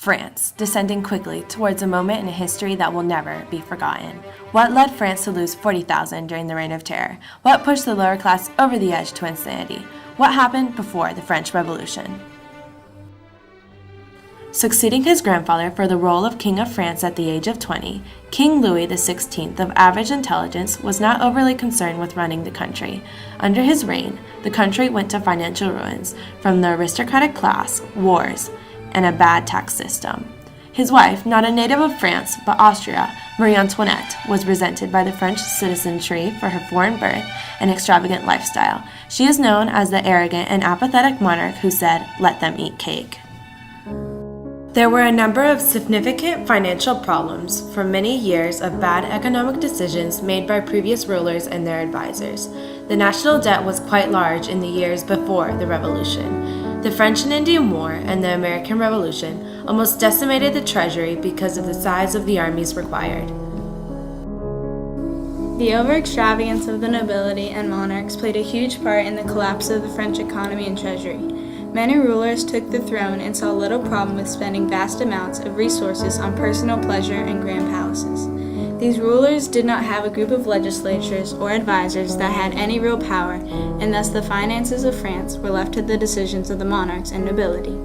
France, descending quickly towards a moment in history that will never be forgotten. What led France to lose 40,000 during the Reign of Terror? What pushed the lower class over the edge to insanity? What happened before the French Revolution? Succeeding his grandfather for the role of King of France at the age of 20, King Louis XVI of average intelligence was not overly concerned with running the country. Under his reign, the country went to financial ruins from the aristocratic class, wars, and a bad tax system. His wife, not a native of France but Austria, Marie Antoinette, was resented by the French citizenry for her foreign birth and extravagant lifestyle. She is known as the arrogant and apathetic monarch who said, "Let them eat cake." There were a number of significant financial problems from many years of bad economic decisions made by previous rulers and their advisors. The national debt was quite large in the years before the Revolution. The French and Indian War and the American Revolution almost decimated the treasury because of the size of the armies required. The over-extravagance of the nobility and monarchs played a huge part in the collapse of the French economy and treasury. Many rulers took the throne and saw little problem with spending vast amounts of resources on personal pleasure and grand palaces. These rulers did not have a group of legislatures or advisors that had any real power, and thus the finances of France were left to the decisions of the monarchs and nobility.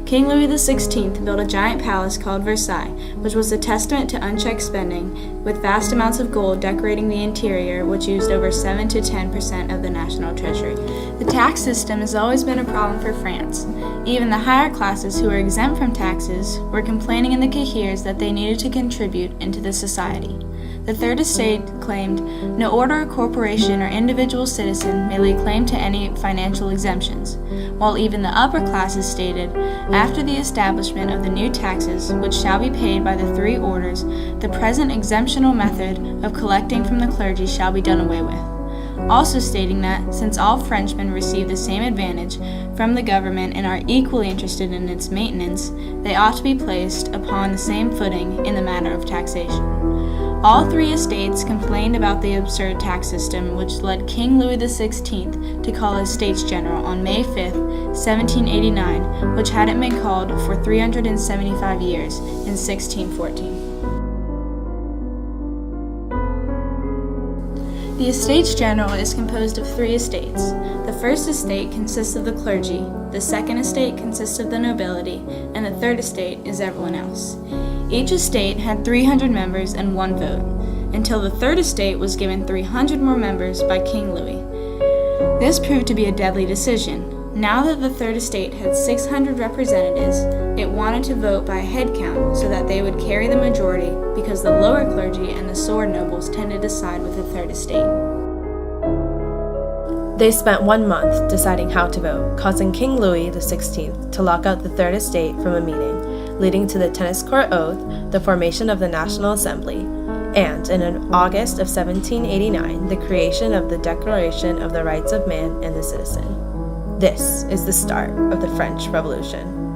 King Louis XVI built a giant palace called Versailles, which was a testament to unchecked spending, with vast amounts of gold decorating the interior, which used over 7 to 10% of the national treasury. The tax system has always been a problem for France. Even the higher classes who were exempt from taxes were complaining in the cahiers that they needed to contribute into the society. The Third Estate claimed, "No order, corporation, or individual citizen may lay claim to any financial exemptions," while even the upper classes stated, "After the establishment of the new taxes, which shall be paid by the three orders, the present exemptional method of collecting from the clergy shall be done away with," also stating that, since all Frenchmen receive the same advantage from the government and are equally interested in its maintenance, they ought to be placed upon the same footing in the matter of taxation. All three estates complained about the absurd tax system, which led King Louis XVI to call his States General on May 5, 1789, which hadn't been called for 375 years in 1614. The Estates General is composed of three estates. The first estate consists of the clergy, the second estate consists of the nobility, and the third estate is everyone else. Each estate had 300 members and one vote, until the third estate was given 300 more members by King Louis. This proved to be a deadly decision. Now that the third estate had 600 representatives, it wanted to vote by a head count so that they would carry the majority, because the lower clergy and the sword nobles tended to side with the third estate. They spent 1 month deciding how to vote, causing King Louis XVI to lock out the Third Estate from a meeting, leading to the Tennis Court Oath, the formation of the National Assembly, and, in August of 1789, the creation of the Declaration of the Rights of Man and the Citizen. This is the start of the French Revolution.